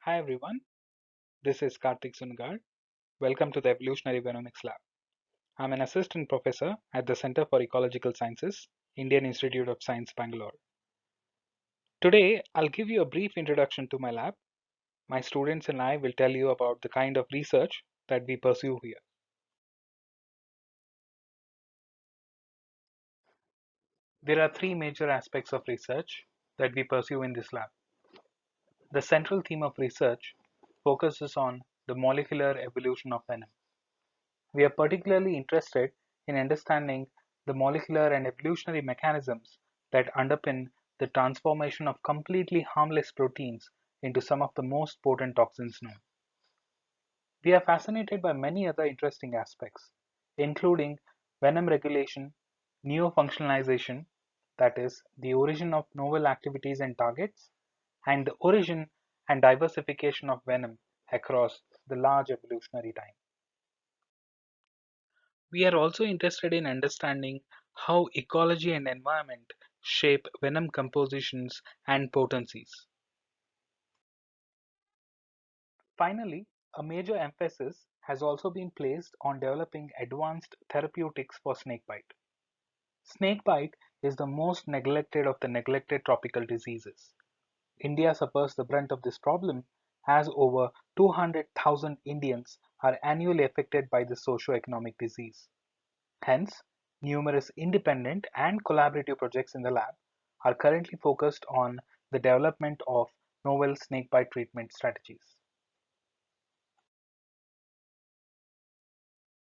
Hi everyone, this is Karthik Sungar. Welcome to the Evolutionary Genomics Lab. I'm an assistant professor at the Center for Ecological Sciences, Indian Institute of Science, Bangalore. Today, I'll give you a brief introduction to my lab. My students and I will tell you about the kind of research that we pursue here. There are three major aspects of research that we pursue in this lab. The central theme of research focuses on the molecular evolution of venom. We are particularly interested in understanding the molecular and evolutionary mechanisms that underpin the transformation of completely harmless proteins into some of the most potent toxins known. We are fascinated by many other interesting aspects, including venom regulation, neofunctionalization, that is, the origin of novel activities and targets, and the origin and diversification of venom across the large evolutionary time. We are also interested in understanding how ecology and environment shape venom compositions and potencies. Finally, a major emphasis has also been placed on developing advanced therapeutics for snakebite. Snakebite is the most neglected of the neglected tropical diseases. India suffers the brunt of this problem as over 200,000 Indians are annually affected by this socio-economic disease. Hence, numerous independent and collaborative projects in the lab are currently focused on the development of novel snakebite treatment strategies.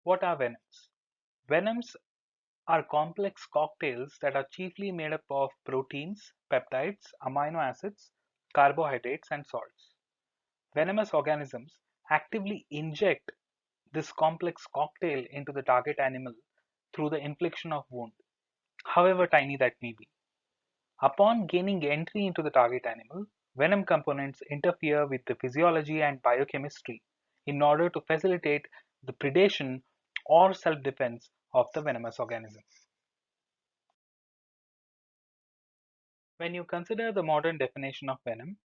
What are venoms? Venoms are complex cocktails that are chiefly made up of proteins, peptides, amino acids, carbohydrates, and salts. Venomous organisms actively inject this complex cocktail into the target animal through the infliction of wound, however tiny that may be. Upon gaining entry into the target animal, venom components interfere with the physiology and biochemistry in order to facilitate the predation or self-defense of the venomous organism. When you consider the modern definition of venom,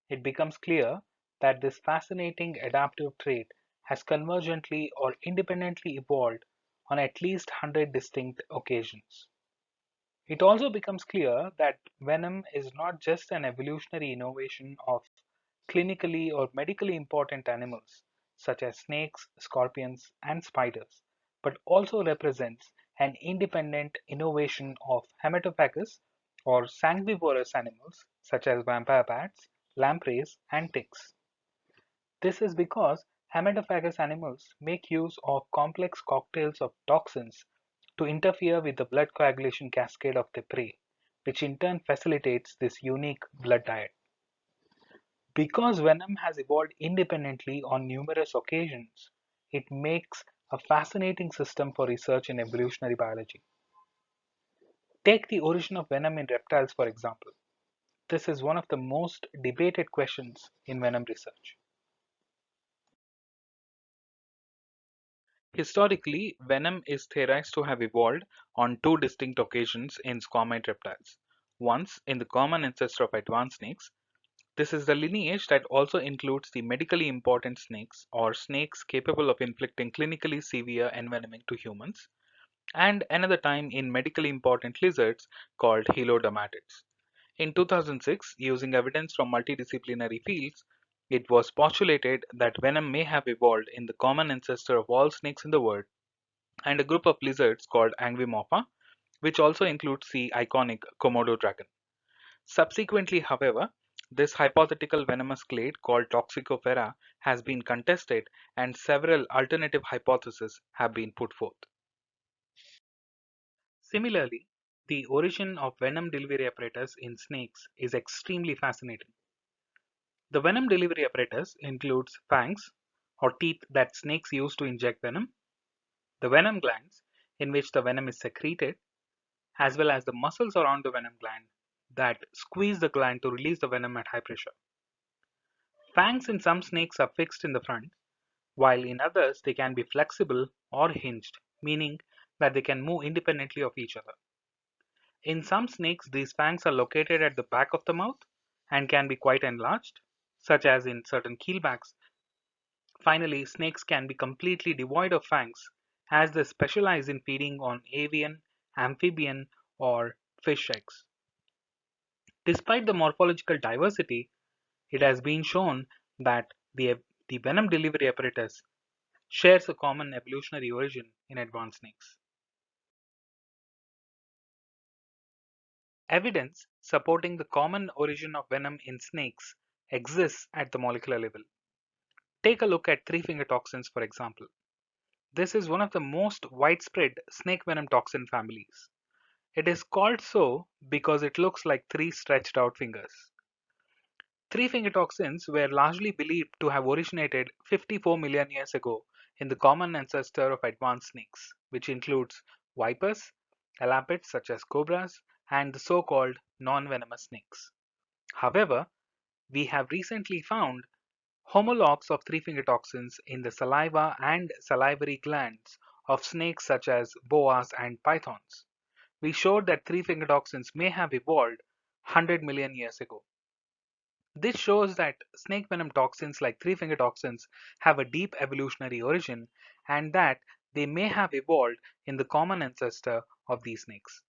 it becomes clear that this fascinating adaptive trait has convergently or independently evolved on at least 100 distinct occasions. It also becomes clear that venom is not just an evolutionary innovation of clinically or medically important animals such as snakes, scorpions, and spiders, but also represents an independent innovation of hematophagous or sanguivorous animals such as vampire bats, lampreys, and ticks. This is because hematophagous animals make use of complex cocktails of toxins to interfere with the blood coagulation cascade of their prey, which in turn facilitates this unique blood diet. Because venom has evolved independently on numerous occasions, it makes a fascinating system for research in evolutionary biology. Take the origin of venom in reptiles, for example. This is one of the most debated questions in venom research. Historically, venom is theorized to have evolved on two distinct occasions in squamate reptiles. Once in the common ancestor of advanced snakes. This is the lineage that also includes the medically important snakes or snakes capable of inflicting clinically severe envenoming to humans, and another time in medically important lizards called helodamatids. In 2006, using evidence from multidisciplinary fields, it was postulated that venom may have evolved in the common ancestor of all snakes in the world and a group of lizards called Angwimorpha, which also includes the iconic Komodo dragon. Subsequently, however, this hypothetical venomous clade called Toxicofera has been contested and several alternative hypotheses have been put forth. Similarly, the origin of venom delivery apparatus in snakes is extremely fascinating. The venom delivery apparatus includes fangs or teeth that snakes use to inject venom, the venom glands in which the venom is secreted, as well as the muscles around the venom gland that squeeze the gland to release the venom at high pressure. Fangs in some snakes are fixed in the front, while in others they can be flexible or hinged, meaning that they can move independently of each other. In some snakes, these fangs are located at the back of the mouth and can be quite enlarged. such as in certain keelbacks. Finally, snakes can be completely devoid of fangs, as they specialize in feeding on avian, amphibian, or fish eggs. Despite the morphological diversity, it has been shown that the venom delivery apparatus shares a common evolutionary origin in advanced snakes. Evidence supporting the common origin of venom in snakes exists at the molecular level. Take a look at three-finger toxins, for example. This is one of the most widespread snake venom toxin families. It is called so because it looks like three stretched out fingers. Three-finger toxins were largely believed to have originated 54 million years ago in the common ancestor of advanced snakes, which includes vipers, elapids such as cobras, and the so-called non-venomous snakes. However, we have recently found homologs of three-finger toxins in the saliva and salivary glands of snakes such as boas and pythons. We showed that three-finger toxins may have evolved 100 million years ago. This shows that snake venom toxins like three-finger toxins have a deep evolutionary origin and that they may have evolved in the common ancestor of these snakes.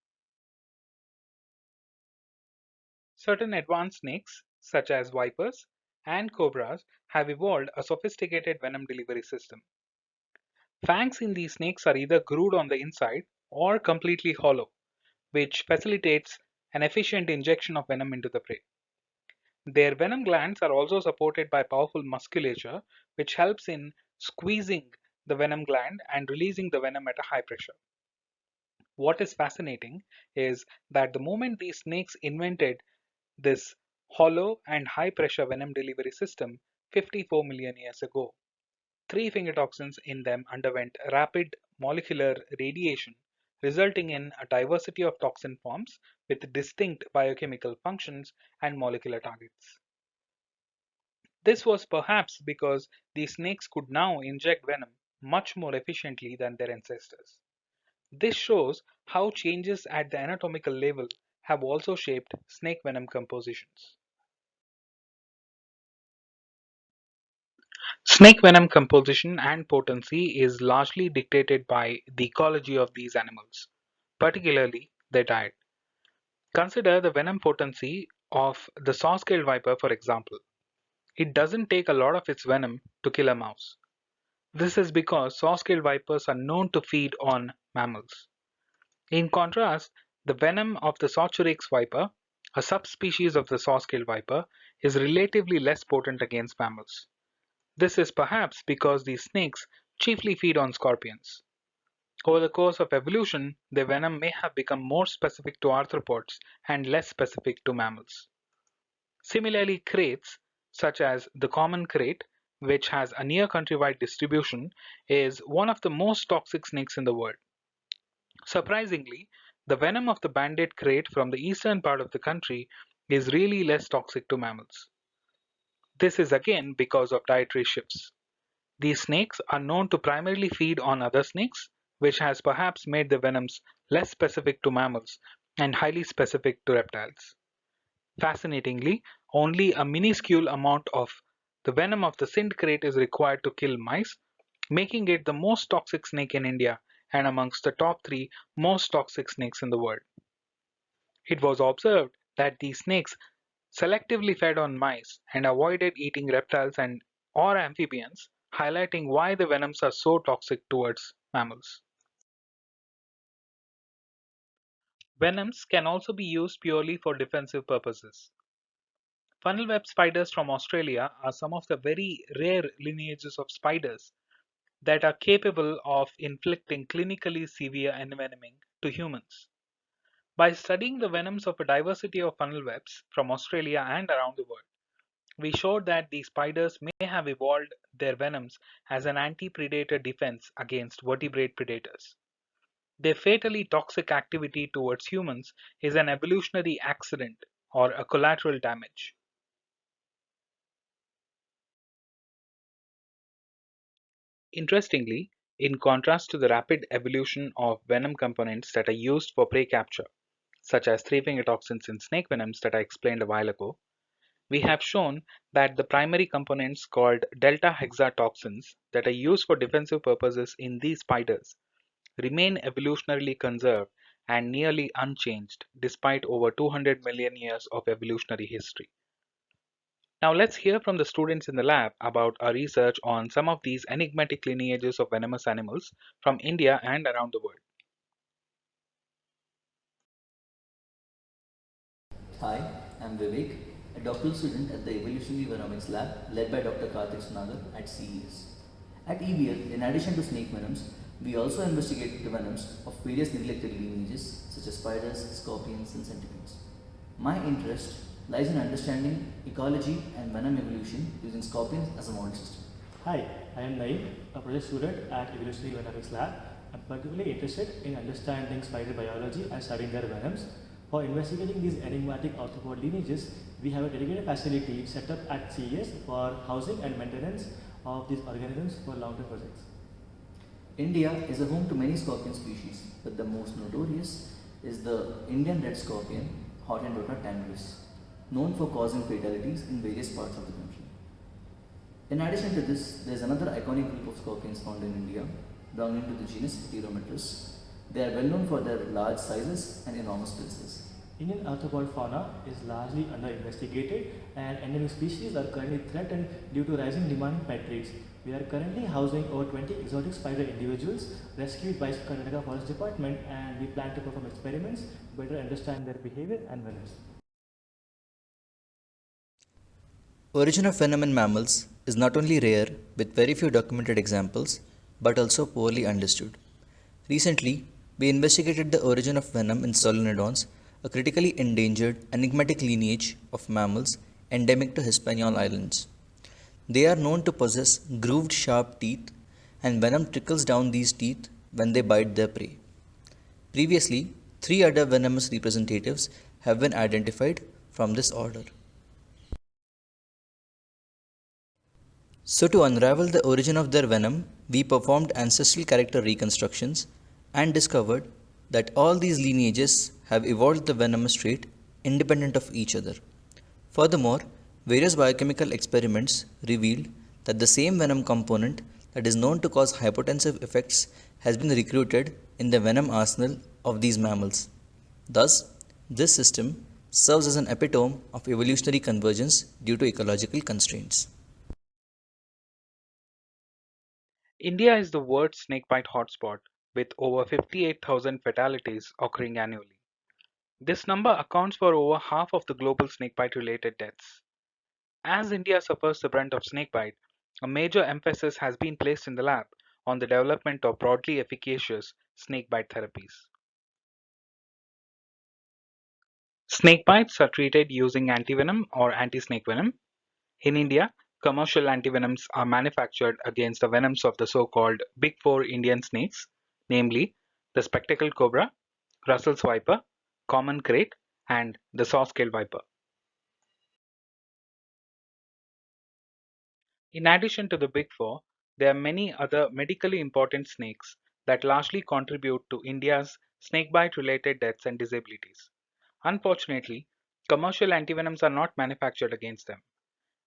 Certain advanced snakes, such as vipers and cobras, have evolved a sophisticated venom delivery system. Fangs in these snakes are either grooved on the inside or completely hollow, which facilitates an efficient injection of venom into the prey. Their venom glands are also supported by powerful musculature, which helps in squeezing the venom gland and releasing the venom at a high pressure. What is fascinating is that the moment these snakes invented this hollow and high pressure venom delivery system 54 million years ago, three-finger toxins in them underwent rapid molecular radiation, resulting in a diversity of toxin forms with distinct biochemical functions and molecular targets. This was perhaps because these snakes could now inject venom much more efficiently than their ancestors. This shows how changes at the anatomical level have also shaped snake venom compositions. Snake venom composition and potency is largely dictated by the ecology of these animals, particularly their diet. Consider the venom potency of the saw-scaled viper, for example. It doesn't take a lot of its venom to kill a mouse. This is because saw-scaled vipers are known to feed on mammals. In contrast, the venom of the Sauchurex viper, a subspecies of the saw-scaled viper, is relatively less potent against mammals. This is perhaps because these snakes chiefly feed on scorpions. Over the course of evolution, their venom may have become more specific to arthropods and less specific to mammals. Similarly, kraits, such as the common krait, which has a near countrywide distribution, is one of the most toxic snakes in the world. Surprisingly, the venom of the banded krait from the eastern part of the country is really less toxic to mammals. This is again because of dietary shifts. These snakes are known to primarily feed on other snakes, which has perhaps made the venoms less specific to mammals and highly specific to reptiles. Fascinatingly, only a minuscule amount of the venom of the Sind krait is required to kill mice, making it the most toxic snake in India and amongst the top three most toxic snakes in the world. It was observed that these snakes selectively fed on mice and avoided eating reptiles and or amphibians, highlighting why the venoms are so toxic towards mammals. Venoms can also be used purely for defensive purposes. Funnel web spiders from Australia are some of the very rare lineages of spiders that are capable of inflicting clinically severe envenoming to humans. By studying the venoms of a diversity of funnel webs from Australia and around the world, we showed that these spiders may have evolved their venoms as an anti-predator defense against vertebrate predators. Their fatally toxic activity towards humans is an evolutionary accident or a collateral damage. Interestingly, in contrast to the rapid evolution of venom components that are used for prey capture, such as three-finger toxins in snake venoms that I explained a while ago, We have shown that the primary components called delta hexatoxins that are used for defensive purposes in these spiders remain evolutionarily conserved and nearly unchanged despite over 200 million years of evolutionary history. Now let's hear from the students in the lab about our research on some of these enigmatic lineages of venomous animals from India and around the world. Hi, I'm Vivek, a doctoral student at the Evolutionary Venomics Lab led by Dr. Karthik Sunagar at CES. At EVL, in addition to snake venoms, we also investigate the venoms of various neglected lineages such as spiders, scorpions, and centipedes. My interest lies in understanding ecology and venom evolution using scorpions as a model system. Hi, I am Naeem, a project student at Evolutionary Venomics Lab. I'm particularly interested in understanding spider biology and studying their venoms. For investigating these enigmatic arthropod lineages, we have a dedicated facility set up at CES for housing and maintenance of these organisms for long-term projects. India is a home to many scorpion species, but the most notorious is the Indian red scorpion, Hottentotta tangris, known for causing fatalities in various parts of the country. In addition to this, there is another iconic group of scorpions found in India, belonging to the genus Pterometrus. They are well known for their large sizes and enormous pincers. Indian arthropod fauna is largely under-investigated and endemic species are currently threatened due to rising demand in pet trees. We are currently housing over 20 exotic spider individuals rescued by Karnataka Forest Department, and we plan to perform experiments to better understand their behavior and venoms. Origin of venom in mammals is not only rare with very few documented examples, but also poorly understood. Recently, we investigated the origin of venom in Solenodons, a critically endangered enigmatic lineage of mammals endemic to Hispaniola Islands. They are known to possess grooved sharp teeth, and venom trickles down these teeth when they bite their prey. Previously, three other venomous representatives have been identified from this order. So, to unravel the origin of their venom, we performed ancestral character reconstructions and discovered that all these lineages have evolved the venomous trait independent of each other. Furthermore, various biochemical experiments revealed that the same venom component that is known to cause hypotensive effects has been recruited in the venom arsenal of these mammals. Thus, this system serves as an epitome of evolutionary convergence due to ecological constraints. India is the world's snakebite hotspot, with over 58,000 fatalities occurring annually. This number accounts for over half of the global snakebite related deaths. As India suffers the brunt of snakebite, a major emphasis has been placed in the lab on the development of broadly efficacious snakebite therapies. Snakebites are treated using antivenom or anti-snake venom. In India, commercial antivenoms are manufactured against the venoms of the so-called Big Four Indian snakes, namely the spectacled cobra, Russell's viper, common krait, and the saw-scaled viper. In addition to the Big Four, there are many other medically important snakes that largely contribute to India's snakebite-related deaths and disabilities. Unfortunately, commercial antivenoms are not manufactured against them.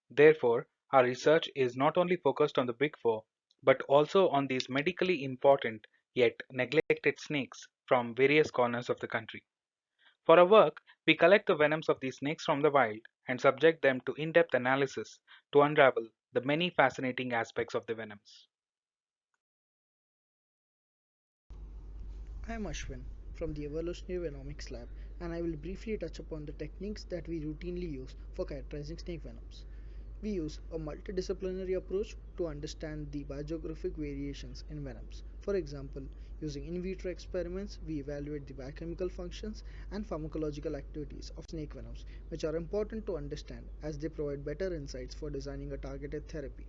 Therefore, our research is not only focused on the Big Four, but also on these medically important yet neglected snakes from various corners of the country. For our work, we collect the venoms of these snakes from the wild and subject them to in-depth analysis to unravel the many fascinating aspects of the venoms. I am Ashwin from the Evolutionary Venomics Lab, and I will briefly touch upon the techniques that we routinely use for characterizing snake venoms. We use a multidisciplinary approach to understand the biogeographic variations in venoms. For example, using in vitro experiments, we evaluate the biochemical functions and pharmacological activities of snake venoms, which are important to understand as they provide better insights for designing a targeted therapy.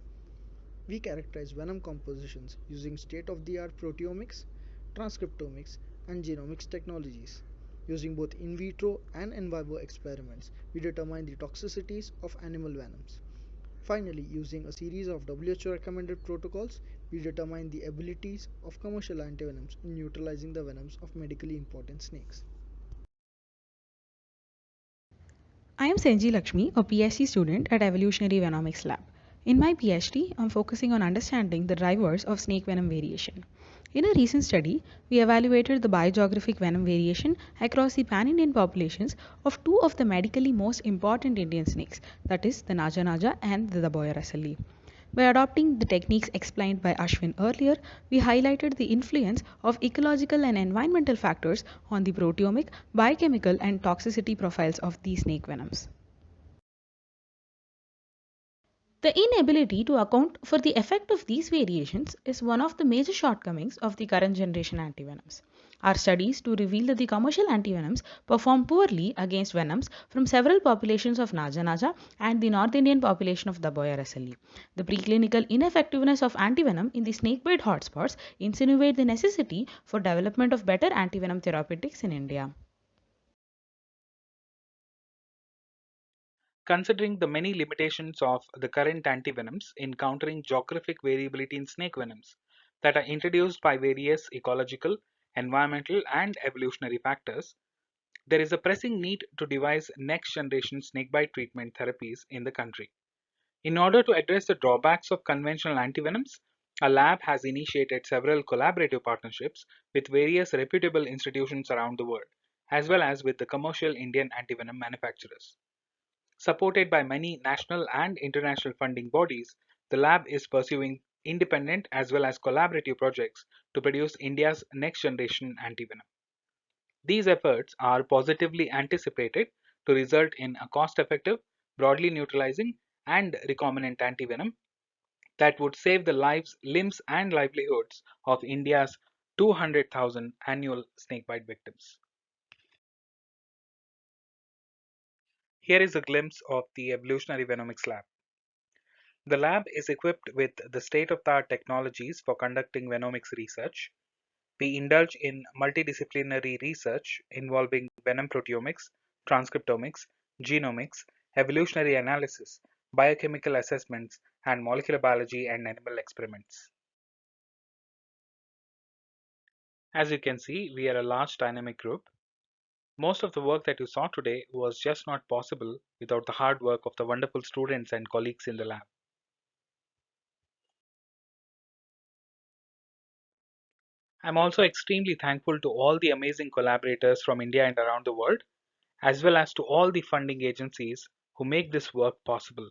We characterize venom compositions using state of the art proteomics, transcriptomics, and genomics technologies. Using both in vitro and in vivo experiments, we determine the toxicities of animal venoms. Finally, using a series of WHO recommended protocols, we determine the abilities of commercial antivenoms in neutralizing the venoms of medically important snakes. I am Senji Lakshmi, a PhD student at Evolutionary Venomics Lab. In my PhD, I'm focusing on understanding the drivers of snake venom variation. In a recent study, we evaluated the biogeographic venom variation across the pan-Indian populations of two of the medically most important Indian snakes, that is the Naja Naja and the Daboya Rasali. By adopting the techniques explained by Ashwin earlier, we highlighted the influence of ecological and environmental factors on the proteomic, biochemical, and toxicity profiles of these snake venoms. The inability to account for the effect of these variations is one of the major shortcomings of the current generation antivenoms. Our studies to reveal that the commercial antivenoms perform poorly against venoms from several populations of Naja Naja and the North Indian population of Daboya Rasali. The preclinical ineffectiveness of antivenom in the snakebite hotspots insinuate the necessity for development of better antivenom therapeutics in India. Considering the many limitations of the current antivenoms in countering geographic variability in snake venoms that are introduced by various ecological, environmental, and evolutionary factors, there is a pressing need to devise next generation snakebite treatment therapies in the country. In order to address the drawbacks of conventional antivenoms, our lab has initiated several collaborative partnerships with various reputable institutions around the world, as well as with the commercial Indian antivenom manufacturers. Supported by many national and international funding bodies, the lab is pursuing independent as well as collaborative projects to produce India's next generation antivenom. These efforts are positively anticipated to result in a cost effective, broadly neutralizing, and recombinant antivenom that would save the lives, limbs, and livelihoods of India's 200,000 annual snakebite victims. Here is a glimpse of the Evolutionary Venomics Lab. The lab is equipped with the state-of-the-art technologies for conducting venomics research. We indulge in multidisciplinary research involving venom proteomics, transcriptomics, genomics, evolutionary analysis, biochemical assessments, and molecular biology and animal experiments. As you can see, we are a large dynamic group. Most of the work that you saw today was just not possible without the hard work of the wonderful students and colleagues in the lab. I'm also extremely thankful to all the amazing collaborators from India and around the world, as well as to all the funding agencies who make this work possible.